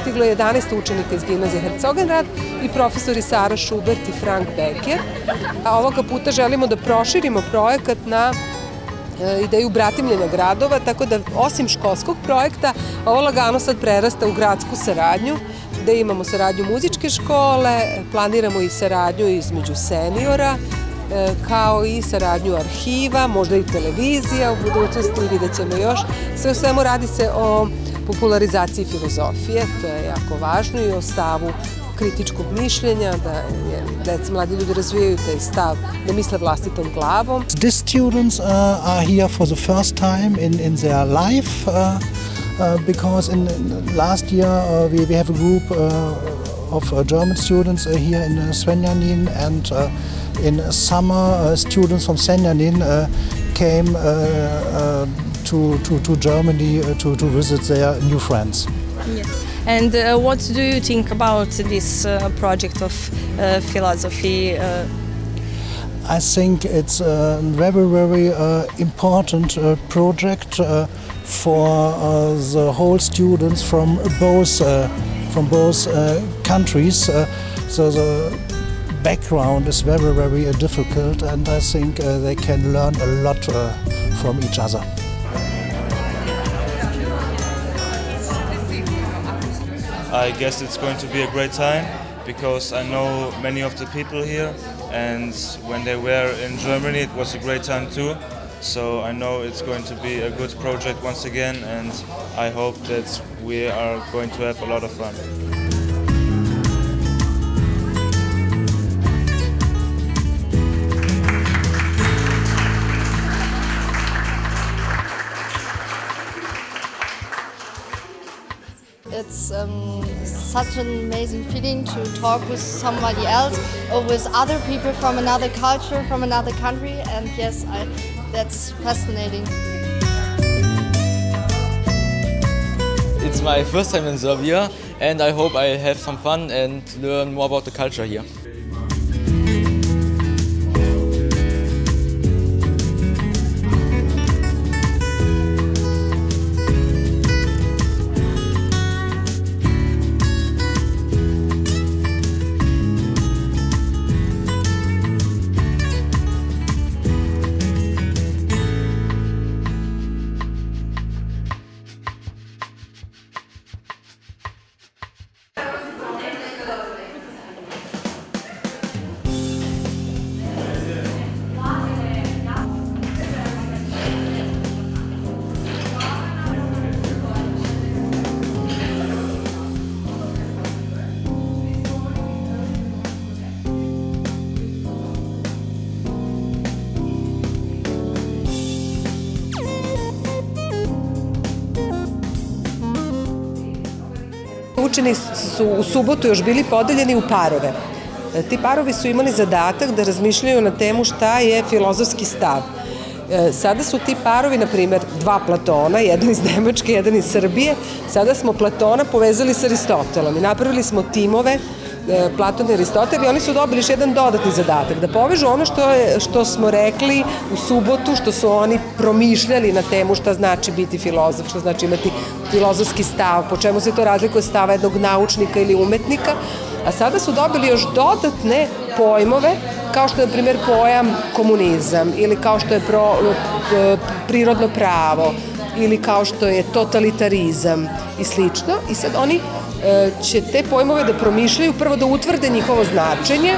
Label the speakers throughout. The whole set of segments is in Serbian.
Speaker 1: Stiglo je 11 učenika iz gimnazije Hercogenrad i profesori Sara Šubert i Frank Beker. A ovoga puta želimo da proširimo projekat na ideju bratimljenja gradova, tako da osim školskog projekta, ovo lagano sad prerasta u gradsku saradnju, gde imamo saradnju muzičke škole, planiramo i saradnju između seniora, kao i saradnju arhiva, možda i televizija u budućnosti, vidjet ćemo još. Sve u svemu radi se o popularizaciji filozofije, to je jako važno, i o stavu kritičkog mišljenja, da mladi ljudi razvijaju taj stav, da misle vlastitom glavom.
Speaker 2: These students are here for the first time in their life because in last year we have a group of German students here in Svenjanin, and in summer students from Svenjanin came to Germany to visit their new friends.
Speaker 3: Yes. And what do you think about this project of philosophy?
Speaker 2: I think it's a very, very important project for the whole students from both countries. So the background is very, very difficult, and I think they can learn a lot from each other.
Speaker 4: I guess it's going to be a great time because I know many of the people here, and when they were in Germany it was a great time too. So I know it's going to be a good project once again, and I hope that we are going to have a lot of fun.
Speaker 5: It's such an amazing feeling to talk with somebody else or with other people from another culture, from another country, and yes, that's fascinating.
Speaker 6: It's my first time in Serbia, and I hope I have some fun and learn more about the culture here.
Speaker 1: Učenici su u subotu još bili podeljeni u parove. Ti parovi su imali zadatak da razmišljaju na temu šta je filozofski stav. Sada su ti parovi, na primjer, dva Platona, jedan iz Nemačke, jedan iz Srbije. Sada smo Platona povezali sa Aristotelom i napravili smo timove Platon i Aristotel, i oni su dobili još jedan dodatni zadatak, da povežu ono što smo rekli u subotu, što su oni promišljali na temu šta znači biti filozof, šta znači imati filozofski stav, po čemu se to razlikuje od stava jednog naučnika ili umetnika, a sada su dobili još dodatne pojmove, kao što je, na primjer, pojam komunizam, ili kao što je prirodno pravo, ili kao što je totalitarizam i slično. I sad oni će te pojmove da promišljaju, prvo da utvrde njihovo značenje,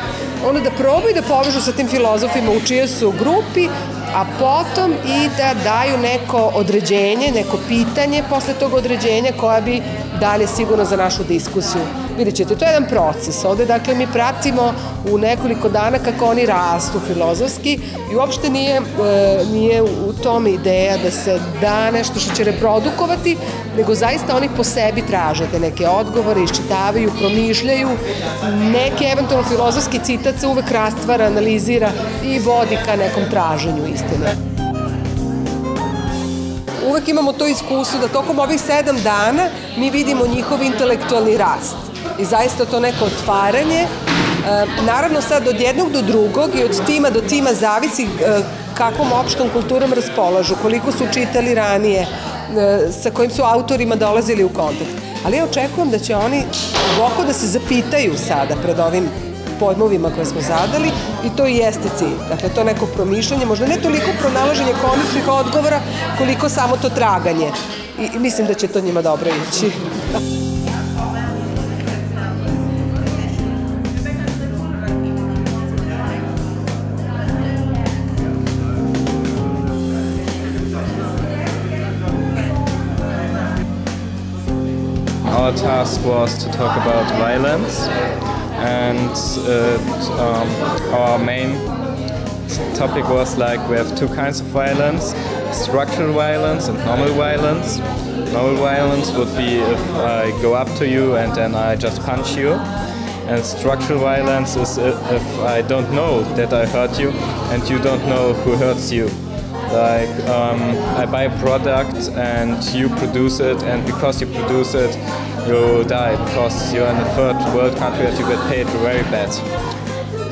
Speaker 1: onda da probaju da povežu sa tim filozofima u čijoj su grupi, a potom i da daju neko određenje, neko pitanje posle tog određenja koja bi dalje sigurno za našu diskusiju Vidjet ćete, to je jedan proces. Ovde, dakle, mi pratimo u nekoliko dana kako oni rastu filozofski i uopšte nije u tome ideja da se da nešto što će reprodukovati, nego zaista oni po sebi traže te neke odgovore, iščitavaju, promišljaju, neki eventualno filozofski citat se uvek rastvara, analizira i vodi ka nekom traženju istine. Uvek imamo to iskustvo da tokom ovih 7 dana mi vidimo njihov intelektualni rast i zaista to neko otvaranje. Naravno sad od jednog do drugog i od tima do tima zavisi kakvom opštom kulturom raspolažu, koliko su čitali ranije, sa kojim su autorima dolazili u kontakt. Ali ja očekujem da će oni duboko da se zapitaju sada pred ovim pojmovima koje smo zadali i to i jeste cilj. Dakle, to neko promišljanje, možda ne toliko pronalaženje konačnih odgovora, koliko samo to traganje. I mislim da će to njima dobro ići.
Speaker 7: Our task was to talk about violence, and our main topic was like we have two kinds of violence: structural violence and normal violence. Normal violence would be if I go up to you and then I just punch you, and structural violence is if I don't know that I hurt you and you don't know who hurts you. Like I buy a product and you produce it, and because you produce it you die because you're in a third world country and you get paid very bad.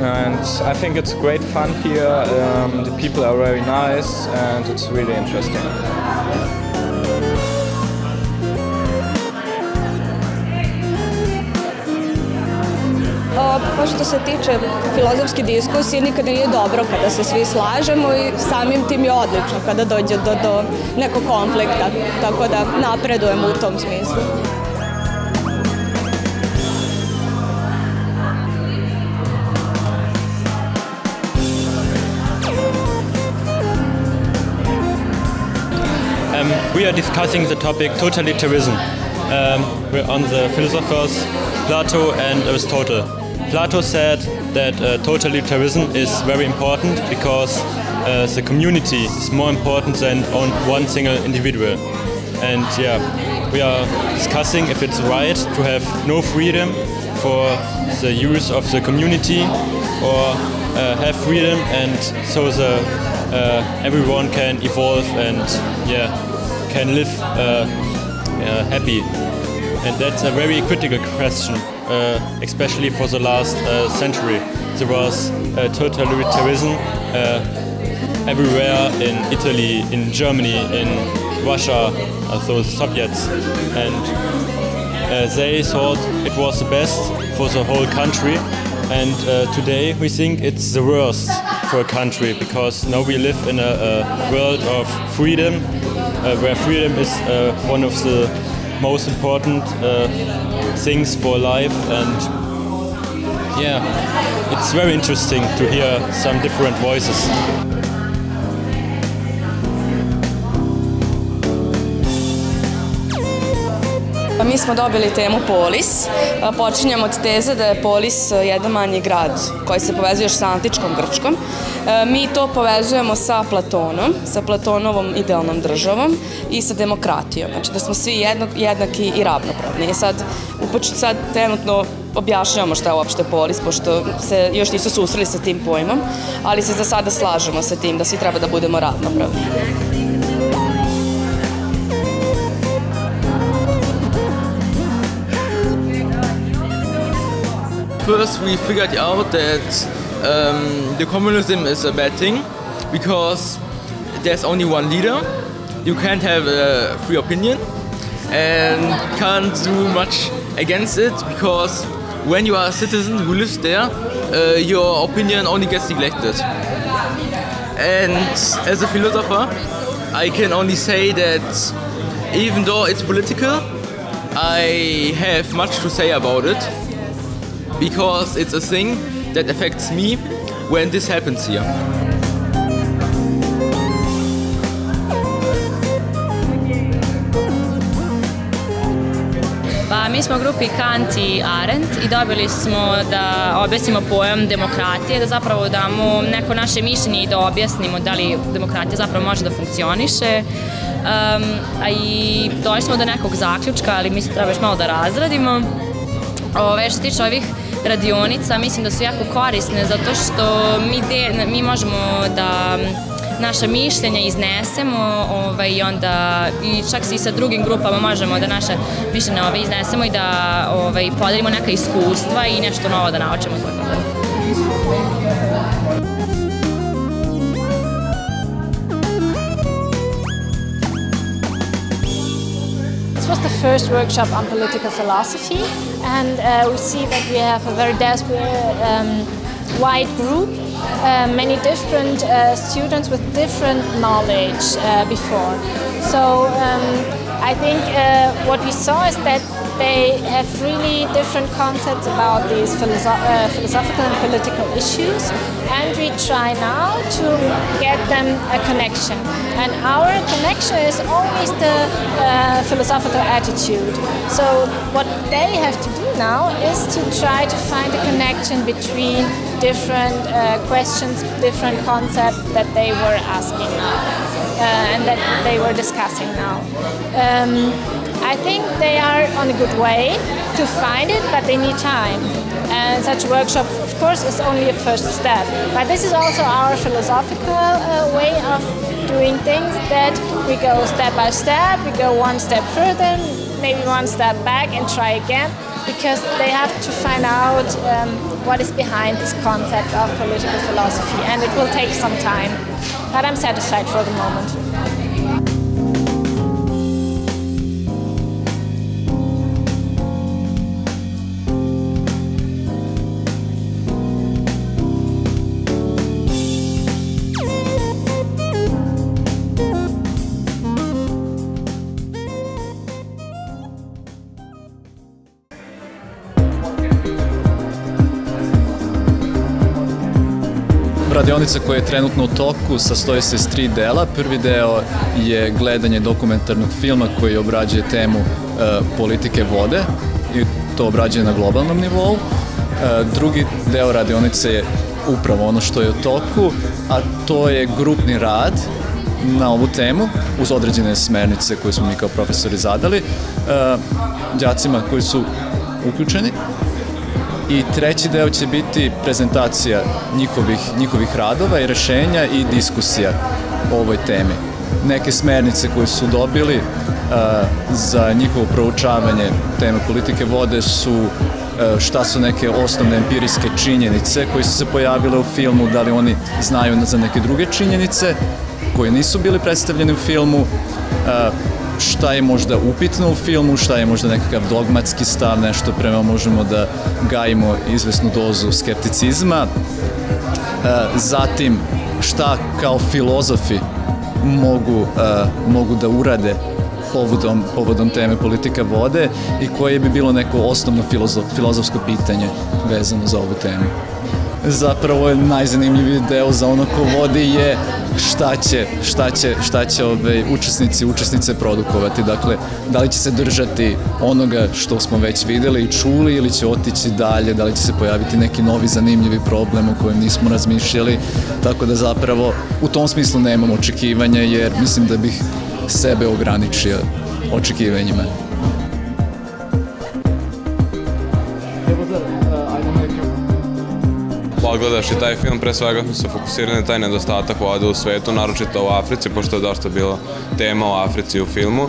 Speaker 7: And I think it's great fun here, the people are very nice and it's really interesting.
Speaker 3: Pa što se tiče filozofske diskusije, nikada nije dobro kada se svi slažemo i samim tim je odlično kada dođe do nekog konflikta, tako da napredujemo u tom smislu.
Speaker 8: We are discussing the topic totalitarianism. We're on the philosophers Plato and Aristotle. Plato said that totalitarianism is very important because the community is more important than on one single individual. And yeah, we are discussing if it's right to have no freedom for the use of the community or have freedom and so everyone can evolve and can live happy. And that's a very critical question, especially for the last century. There was totalitarianism everywhere in Italy, in Germany, in Russia, so the Soviets. And they thought it was the best for the whole country. And today we think it's the worst for a country because now we live in a world of freedom, where freedom is one of the most important things for life. And yeah, it's very interesting to hear some different voices.
Speaker 3: Mi smo dobili temu polis. Počinjemo od teze da je polis jedan manji grad koji se povezuje još sa antičkom Grčkom. Mi to povezujemo sa Platonom, sa Platonovom idealnom državom i sa demokratijom. Znači da smo svi jednaki i ravnopravni. Sad trenutno objašnjavamo šta je uopšte polis, pošto se još nisu susreli sa tim pojmom, ali se za sada slažemo sa tim da svi treba da budemo ravnopravni.
Speaker 6: First, we figured out that the communism is a bad thing because there's only one leader. You can't have a free opinion and can't do much against it because when you are a citizen who lives there, your opinion only gets neglected. And as a philosopher, I can only say that even though it's political, I have much to say about it. Because it's a thing that affects me when this happens here.
Speaker 9: Mi smo u grupi Kant i Arendt i dobili smo da objasnimo pojam demokratije, da zapravo damo neko naše mišljenje i da objasnimo da li demokratija zapravo može da funkcioniše. I došli smo do nekog zaključka, ali mislim treba još malo da razradimo. Što se tiče ovih radionica, mislim da su jako korisne zato što mi možemo da naša mišljenja iznesemo i onda i čak i sa drugim grupama možemo da naše mišljenja iznesemo i da podelimo neka iskustva i nešto novo da naučimo.
Speaker 10: This was the first workshop on political philosophy, and we see that we have a very wide group, many different students with different knowledge before. So I think what we saw is that they have really different concepts about these philosophical and political issues, and we try now to get them a connection. And our connection is always the philosophical attitude. So what they have to do now is to try to find a connection between different questions, different concepts that they were asking now and that they were discussing now. I think they are on a good way to find it, but they need time. And such a workshop, of course, is only a first step. But this is also our philosophical way of doing things, that we go step by step, we go one step further, maybe one step back and try again, because they have to find out what is behind this concept of political philosophy, and it will take some time. But I'm satisfied for the moment.
Speaker 11: Radionica koja je trenutno u toku sastoji se iz 3 dela. Prvi deo je gledanje dokumentarnog filma koji obrađuje temu politike vode i to obrađuje na globalnom nivou. Drugi deo radionice je upravo ono što je u toku, a to je grupni rad na ovu temu uz određene smernice koje smo mi kao profesori zadali đacima koji su uključeni. I treći deo će biti prezentacija njihovih radova i rešenja i diskusija o ovoj temi. Neke smernice koje su dobili za njihovo proučavanje teme politike vode su šta su neke osnovne empirijske činjenice koje su se pojavile u filmu, da li oni znaju za neke druge činjenice koje nisu bili predstavljene u filmu, šta je možda upitno u filmu, šta je možda nekakav dogmatski stav, nešto prema možemo da gajimo izvesnu dozu skepticizma. Zatim, šta kao filozofi mogu da urade povodom teme politika vode i koje bi bilo neko osnovno filozofsko pitanje vezano za ovu temu. Zapravo je najzanimljiviji deo za ono ko vodi je šta će učesnice produkovati. Dakle, da li će se držati onoga što smo već videli i čuli ili će otići dalje, da li će se pojaviti neki novi zanimljivi problem o kojem nismo razmišljali. Tako da zapravo u tom smislu nemam očekivanja jer mislim da bih sebe ograničio očekivanjima.
Speaker 12: Gledaš i taj film, pre svega smo se fokusirali na taj nedostatak vode u svetu, naročito u Africi, pošto je dosta bilo tema o Africi u filmu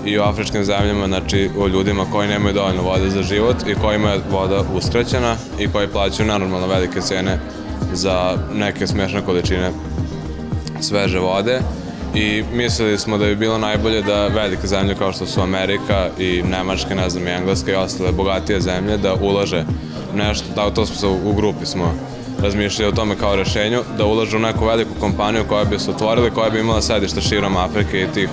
Speaker 12: i o afričkim zemljama, znači o ljudima koji nemaju dovoljno vode za život i kojima je voda uskraćena i koji plaćaju nenormalno velike cene za neke smešne količine sveže vode. I mislili smo da bi bilo najbolje da velike zemlje kao što su Amerika i Nemačka, ne znam, i Engleska i ostale bogatije zemlje da ulaže nešto, to smo u grupi smo razmišljali o tome kao rešenju, da ulažu u neku veliku kompaniju koja bi se otvorila, koja bi imala sedište širom Afrike i tih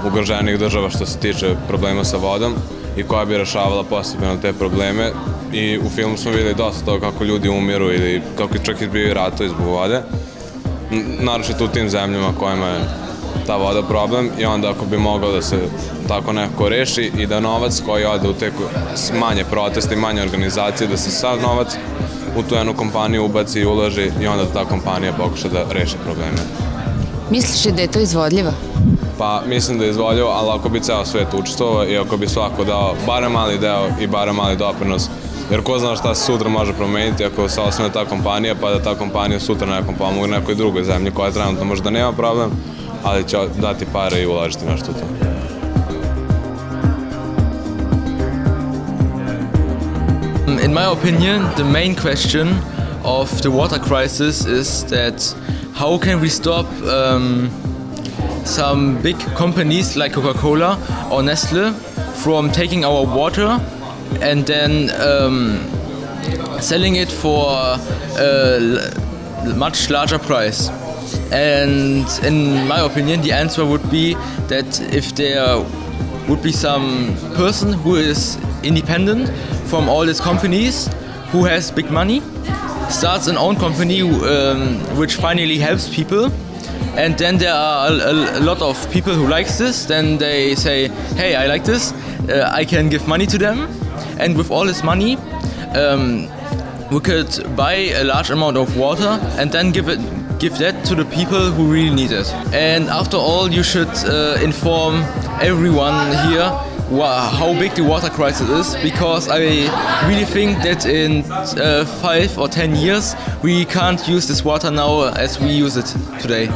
Speaker 12: ugroženih država što se tiče problema sa vodom i koja bi rešavala posebno te probleme. I u filmu smo videli dosta toga kako ljudi umiru ili kako čak izbijaju ratovi zbog vode, naročito u tim zemljama kojima je ta voda problem i onda ako bi moglo da se tako nekako reši i da novac koji ode u te manje proteste i manje organizacije, da se sav novac u tu jednu kompaniju ubaci i uloži i onda ta kompanija pokuša da reši probleme.
Speaker 13: Misliš li da je to izvodljivo?
Speaker 12: Pa mislim da je izvodljivo, ali ako bi ceo svet učestvovao i ako bi svako dao barem mali deo i barem mali doprinos, jer ko zna šta se sutra može promeniti ako se osnuje ta kompanija, pa da ta kompanija sutra nekom pomogne nekoj drugoj zemlji koja trenutno možda nema problem, ali će dati pare i uložiti nešto u to.
Speaker 6: In my opinion, the main question of the water crisis is that how can we stop some big companies like Coca-Cola or Nestle from taking our water and then selling it for a much larger price. And in my opinion, the answer would be that if there would be some person who is independent from all these companies, who has big money, starts an own company which finally helps people, and then there are a lot of people who likes this, then they say, hey, I like this, I can give money to them, and with all this money we could buy a large amount of water and then give that to the people who really need it. And after all, you should inform everyone here how big the water crisis is, because I really think that in 5 or 10 years we can't use this water now as we use it today.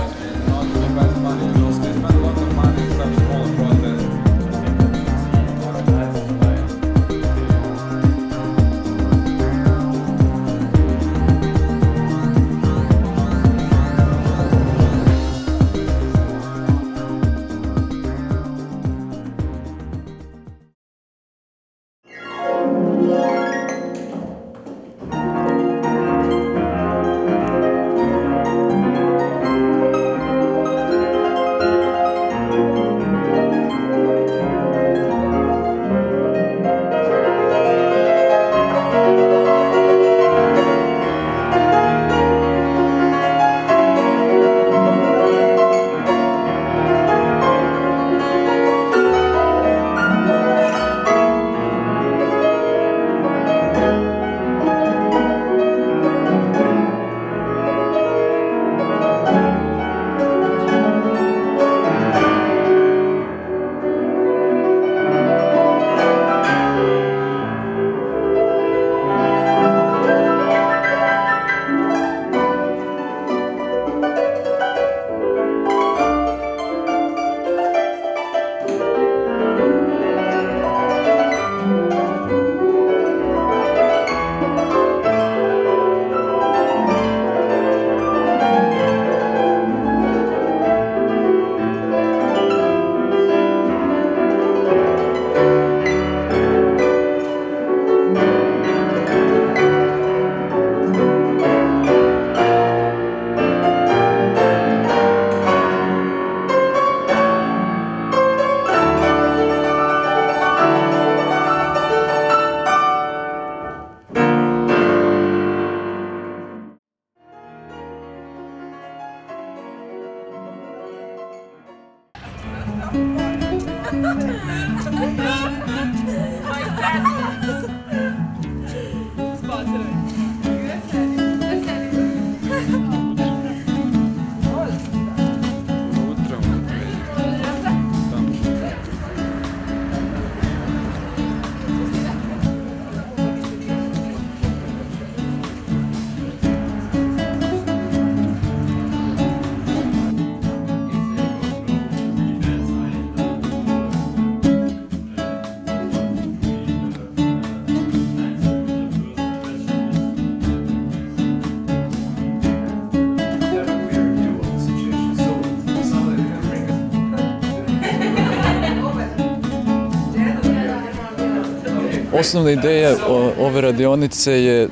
Speaker 11: Osnovna ideja ove radionice je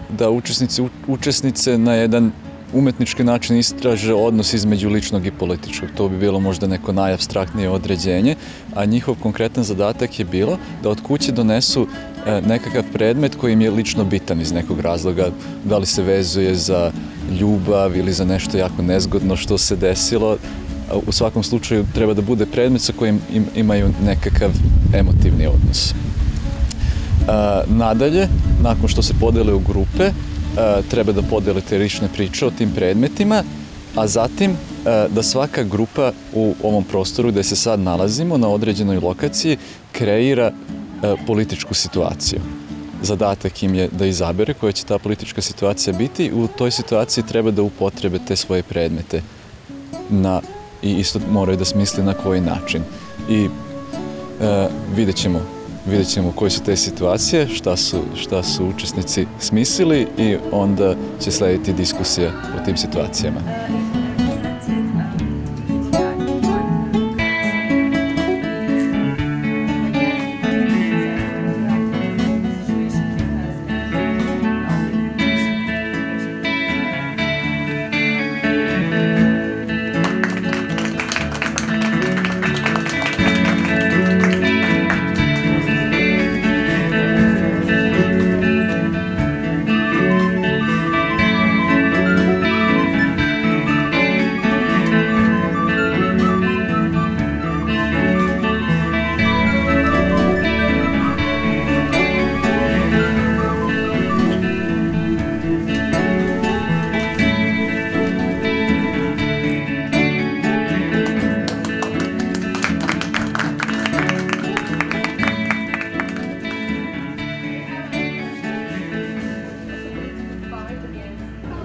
Speaker 11: da učesnice na jedan umetnički način istraže odnos između ličnog i političkog. To bi bilo možda neko najapstraktnije određenje, a njihov konkretan zadatak je bilo da od kuće donesu nekakav predmet koji im je lično bitan iz nekog razloga, da li se vezuje za ljubav ili za nešto jako nezgodno što se desilo, u svakom slučaju treba da bude predmet sa kojim imaju nekakav emotivni odnos. Nadalje, nakon što se podele u grupe, treba da podelite lične priče o tim predmetima, a zatim da svaka grupa u ovom prostoru gde se sad nalazimo, na određenoj lokaciji, kreira političku situaciju. Zadatak im je da izabere koja će ta politička situacija biti. U toj situaciji treba da upotrebe te svoje predmete i isto moraju da smisli na koji način. I vidjet ćemo koje su te situacije, šta su učesnici smislili i onda će slediti diskusija o tim situacijama.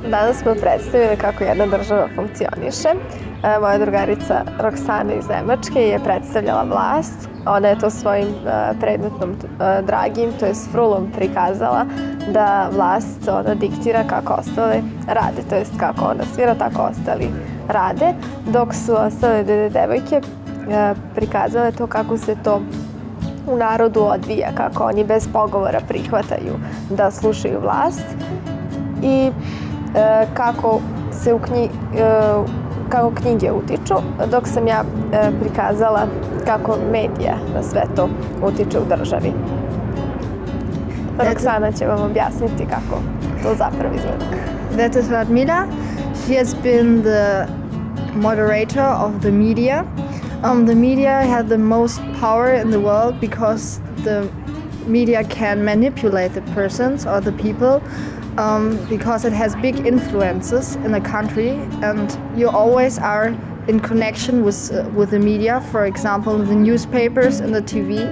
Speaker 14: Danas smo predstavili kako jedna država funkcioniše. Moja drugarica Roksana iz Nemačke je predstavljala vlast. Ona je to svojim predmetom dragim, to je frulom prikazala da vlast ona diktira kako ostali rade, to jest kako ona svira, tako ostali rade, dok su ostale devojke prikazale to kako se to u narodu odvija, kako oni bez pogovora prihvataju da slušaju vlast i kako knjige utiču, dok sam ja prikazala kako medija na sve to utiče u državi. Roksana će vam objasniti kako to zapravo izgleda.
Speaker 5: That is Radmila. She has been the moderator of the media. The media have the most power in the world because the media can manipulate the persons or the people. Because it has big influences in a country, and you always are in connection with the media, for example, the newspapers and the TV.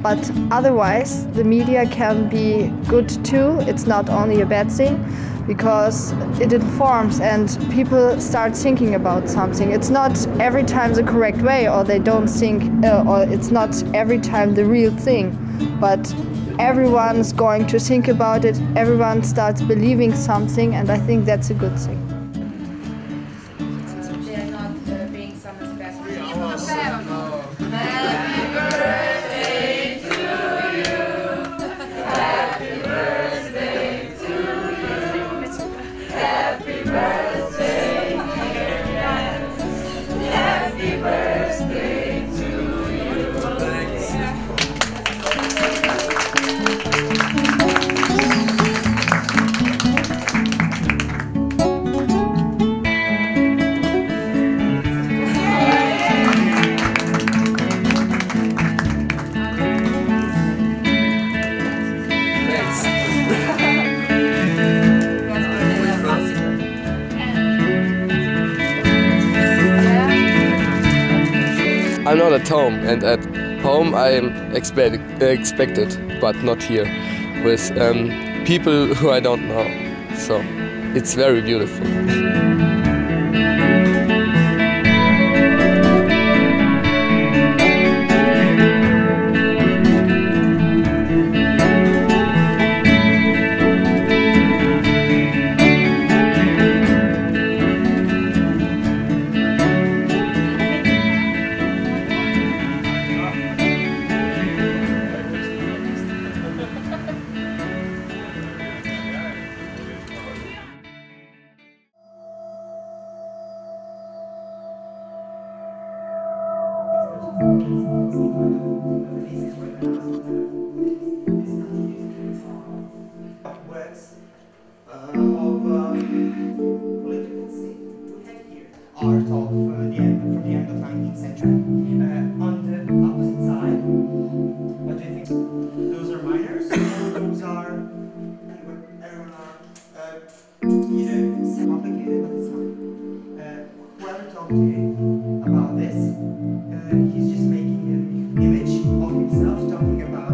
Speaker 5: But otherwise, the media can be good too. It's not only a bad thing, because it informs and people start thinking about something. It's not every time the correct way, or they don't think, or it's not every time the real thing, but everyone's going to think about it, everyone starts believing something, and I think that's a good thing.
Speaker 15: They're not being some
Speaker 16: I'm not at home, and at home I am expected, but not here, with people who I don't know. So it's very beautiful.
Speaker 17: Of political scene we have here. art of from the end of 19th century. On the opposite side, what do you think? Those are minors. Those are everyone are it's complicated, but it's not. Whoever talked to you about this, he's just making an image of himself talking about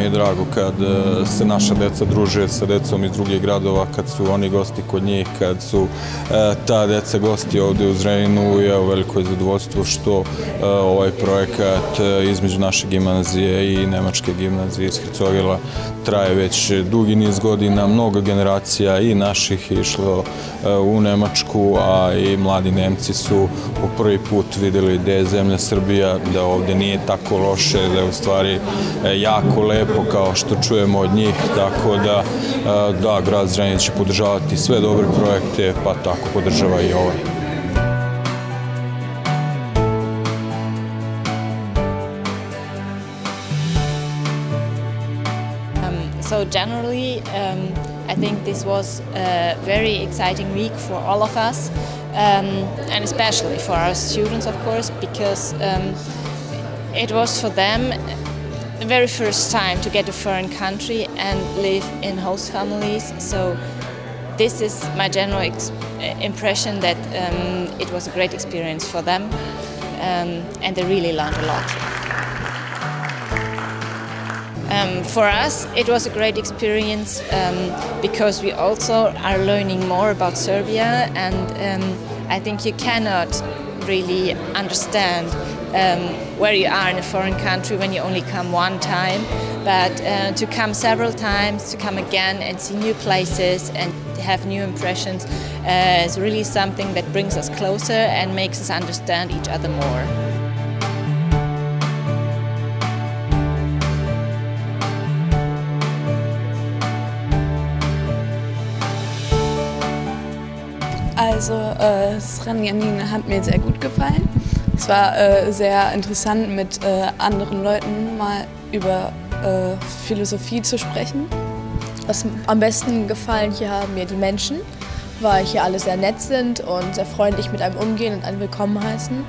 Speaker 18: je drago kad se naša deca druže sa decom iz drugih gradova, kad su oni gosti kod njih, kad su ta deca gosti ovde u Zrenjaninu. I evo, veliko je zadovoljstvo što ovaj projekat između naše gimnazije i nemačke gimnazije iz Hercogela traje već dugi niz godina. Mnogo generacija i naših išlo u Nemačku, a i mladi Nemci su po prvi put vidjeli da je zemlja Srbija, da ovde nije tako loše, da je u stvari jako lepo kao što čujemo od njih, tako da grad Zrenjanin će podržavati sve dobre projekte, pa tako podržava i ovaj.
Speaker 19: So generally, I think this was a very exciting week for all of us, and especially for our students, of course, because it was for them the very first time to get to a foreign country and live in host families. So this is my general impression, that it was a great experience for them, and they really learned a lot. For us, it was a great experience because we also are learning more about Serbia, and I think you cannot really understand where you are in a foreign country when you only come one time, but to come several times, to come again and see new places and have new impressions is really something that brings us closer and makes us understand each other more.
Speaker 20: Also Zrenjanin hat mir sehr gut gefallen. Es war sehr interessant, mit anderen Leuten mal über Philosophie zu sprechen.
Speaker 21: Was am besten gefallen hier haben mir die Menschen, weil hier alle sehr nett sind und sehr freundlich mit einem umgehen und einen willkommen heißen.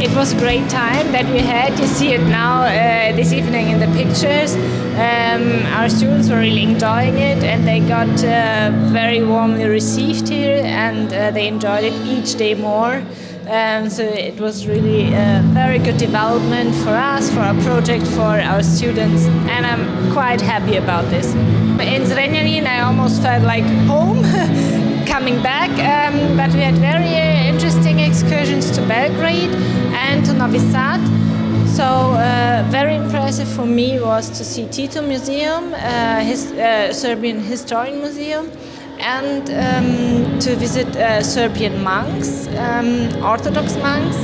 Speaker 10: It was a great time that we had. You see it now this evening in the pictures. Our students were really enjoying it, and they got very warmly received here, and they enjoyed it each day more. So it was really a very good development for us, for our project, for our students, and I'm quite happy about this. In Zrenjanin I almost felt like home coming back, but we had very interesting excursions to Belgrade and to Novi Sad. So very impressive for me was to see Tito Museum, Serbian Historian Museum, and to visit Serbian monks, Orthodox monks,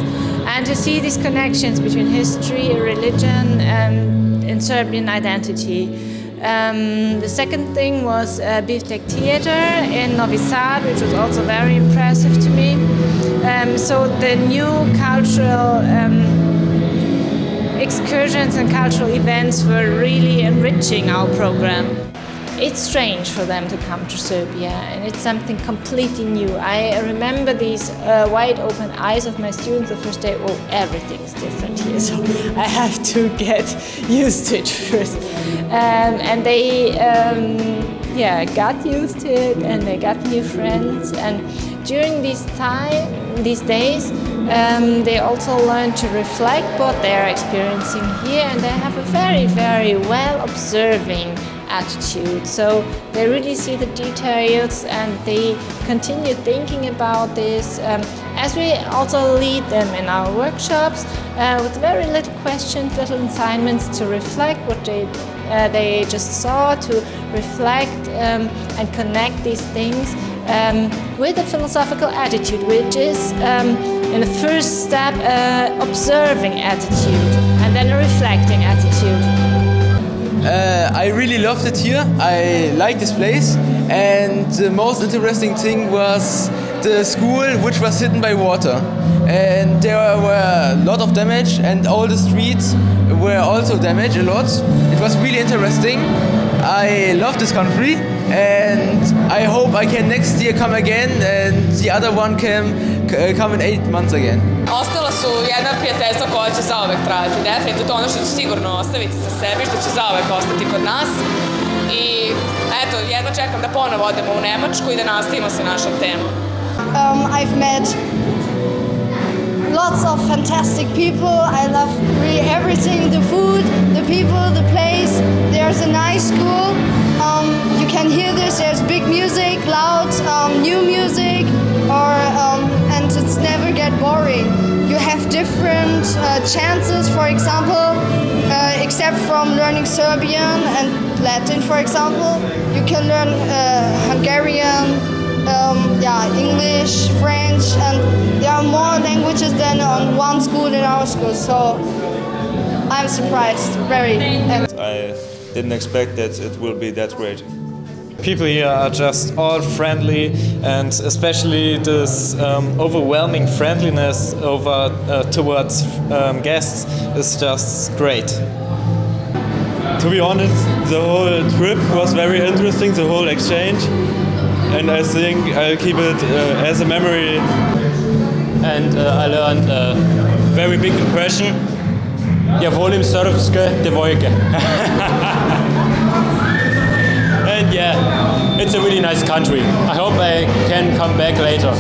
Speaker 10: and to see these connections between history, religion, and Serbian identity. The second thing was Biftek Theater in Novi Sad, which was also very impressive to me. So the new cultural excursions and cultural events were really enriching our program. It's strange for them to come to Serbia, and it's something completely new. I remember these wide open eyes of my students the first day. Oh, everything is different here, so I have to get used to it first. And they, got used to it, and they got new friends. And during these days, they also learn to reflect what they are experiencing here, and they have a very, very well observing attitude. So they really see the details, and they continue thinking about this as we also lead them in our workshops with very little questions, little assignments to reflect what they just saw, to reflect and connect these things with a philosophical attitude, which is in the first step observing attitude and then a reflecting attitude.
Speaker 6: I really loved it here. I like this place, and the most interesting thing was the school, which was hidden by water, and there were a lot of damage, and all the streets were also damaged a lot. It was really interesting. I love this country, and I hope I can next year come again, and the other one can come in 8 months again.
Speaker 3: Ostala su jedna prijateljstva koja će zauvek trajati. Definitivno to ono što ću sigurno ostaviti sa sebi, što će zauvek ostati kod nas. I eto, jedno čekam da ponovo odemo u Nemačku i da nastavimo sa našom temom.
Speaker 5: I've met lots of fantastic people. I love really everything, the food, the people, the place. There's a nice school. You can hear this, there's big music, loud, new music, and it's never get boring. You have different chances, for example, except from learning Serbian and Latin, for example. You can learn Hungarian, English, French, and there are more languages than on one school in our school, so I'm surprised, very.
Speaker 4: I didn't expect that it will be that great.
Speaker 7: People here are just all friendly, and especially this overwhelming friendliness towards guests is just great.
Speaker 8: To be honest, the whole trip was very interesting, the whole exchange, and I think I'll keep it as a memory. And I learned a very big impression. Ja volim srpske devojke. And yeah, it's a really nice country. I hope I can come back later.